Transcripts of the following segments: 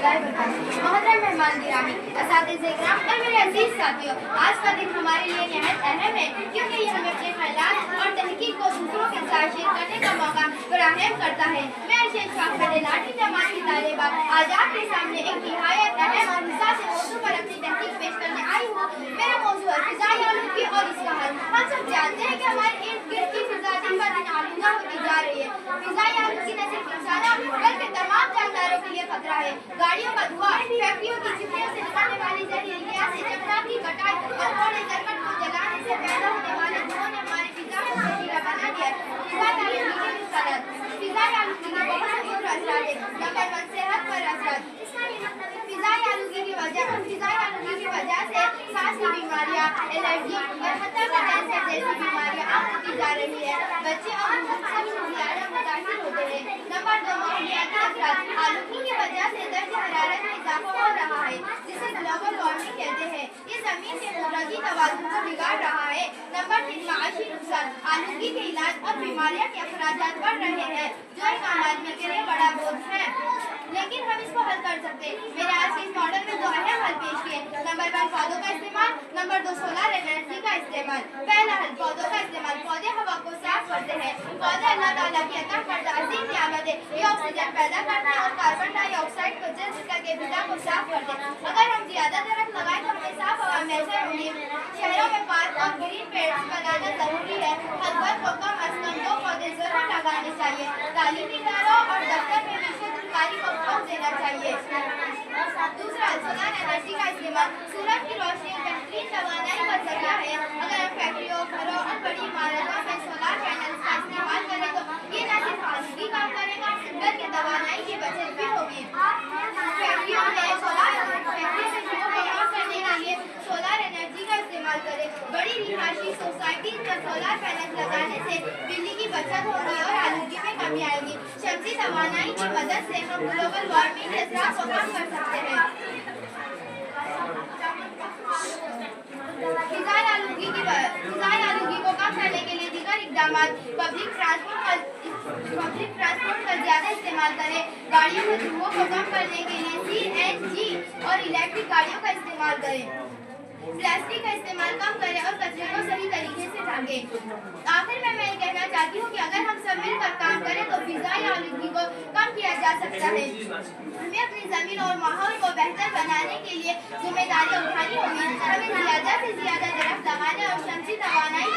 रहमतुल्लाहि व बरकातुहू। मोहतरम मेहमान गिरामी, असातिज़े इकराम और मेरे अजीज साथियों, आज का दिन हमारे लिए निहायत अहम है क्योंकि ये हमें अपने ख्यालात और तहकीक को दूसरों के साथ शेयर करने का मौका फराहम करता है। मैं अर्शद शाह लाठी जमात की तालिबा आज आपके सामने एक निहायत अहम और हिसास मौजू पर अपनी तहकीक पेश करने आई हूँ। मेरा मौजू है फिज़ाई आलूगी और इसका हल। हम सब जानते हैं कि हमारे इर्द गिर्द की फिजा दिन ब दिन आलूदा होती जा रही है। फिज़ाई आलूगी न सिर्फ इंसानों बल्कि तमाम जानदारों के लिए खतरा है। गाड़ियों का धुआं, फैक्ट्रियों की चिमनियों से निकलने वाली जहरीली गैसें, जंगलात की कटाई और कूड़े करकट को जलाने से पैदा होने वाले धुओं ने हमारी फिजा को जहरीला बना दिया है। फिज़ाई आलूगी के नुकसानात। फिज़ाई आलूगी के बहुत से बुरे असरात हैं। नंबर 1, सेहत पर असरात। फिज़ाई आलूगी की वजह से सांस की बीमारियां, एलर्जी और हत्ता कि कैंसर जैसी बीमारियां आम होती जा रही है। बच्चे और बुजुर्ग सबसे ज्यादा मुतासिर होते हैं। नंबर 2, माहौलियाती असरात। आलूगी की वजह से दर्ज हरारत में इजाफा हो रहा है जिसे ग्लोबल वार्मिंग कहते हैं। ये जमीन के कुदरती तवाज़ुन को बिगाड़ रहा है। नंबर 3, माशी नुकसान। आलूगी के इलाज और बीमारियों के अखराजात बढ़ रहे हैं जो एक आम आदमी के लिए बड़ा बोझ है, लेकिन हम इसको हल कर सकते हैं। मेरे आज के इस मॉडल में 2 अहम हल पेश किए। नंबर 1, पौधों का इस्तेमाल। नंबर 2, सोलर एनर्जी का इस्तेमाल। पहला हल, पौधों का इस्तेमाल। पौधे हवा को साफ करते हैं। पौधे अल्लाह ताला की अता करदा अजीम नियामत है। ये ऑक्सीजन पैदा करते हैं और कार्बन डाइऑक्साइड को जज़्ब करके फिजा को साफ करते हैं। अगर हम ज्यादा दरख्त लगाएं तो हमें साफ हवा मैसर होगी। शहरों में पार्क और ग्रीन बेल्ट बनाना जरूरी है। हर घर को कम अज कम 2 पौधे जरूर लगाने चाहिए। तालीमी इदारों और दफ्तर में विशेषकारी को वक्त देना चाहिए। दूसरा, सोलर एनर्जी का इस्तेमाल। सूरज की रोशनी बेहतरीन तवानाई का जरिया है। अगर हम फैक्ट्रियों, घरों और बड़ी इमारतों में सोलर पैनल्स का इस्तेमाल करें तो ये न सिर्फ आलूगी काम करेगा बल्कि तवानाई की बचत भी होगी। फैक्ट्रियों में करने के लिए सोलर एनर्जी का इस्तेमाल करें। बड़ी रिहायशी सोसाइटी में सोलर पैनल लगाने से बिजली की बचत होगी और आलूगी में कमी आएगी। शमसी तवानाई की मदद से हम ग्लोबल वार्मिंग के असरात को कम कर सकते हैं। फिज़ाई आलूगी को कम करने के लिए दीगर इक़दामात। पब्लिक ट्रांसपोर्ट का ज्यादा इस्तेमाल करें। गाड़ियों के धुओं को कम करने के लिए CNG और इलेक्ट्रिक गाड़ियों का इस्तेमाल करें। प्लास्टिक का इस्तेमाल कम करें और कचरे को सही तरीके से ढकें। आखिर में मैं कहना चाहती हूँ कि अगर हम सब मिलकर काम करें तो फिज़ाई आलूगी को कम किया जा सकता है। हमें अपनी जमीन और माहौल को बेहतर बनाने के लिए जिम्मेदारी उठानी होगी। हमें ज्यादा से ज्यादा दरख्त लगाने और शमसी तवानाई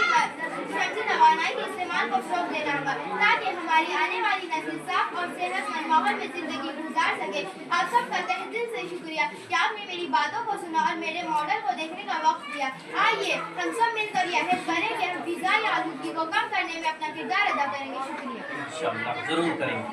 के इस्तेमाल को फ़रोग़ देना होगा ताकि हमारी आने वाली नस्ल साफ और सेहतमंद माहौल में जिंदगी गुजार सके। आप सबका तहे दिल से शुक्रिया कि आपने मेरी बातों को सुना और मेरे मॉडल को देखने का वक्त दिया। आइए हम सब मिलकर यह अहद करें कि हम फिज़ाई आलूगी को कम करने में अपना किरदार अदा करेंगे। शुक्रिया। इंशाअल्लाह जरूर करेंगे।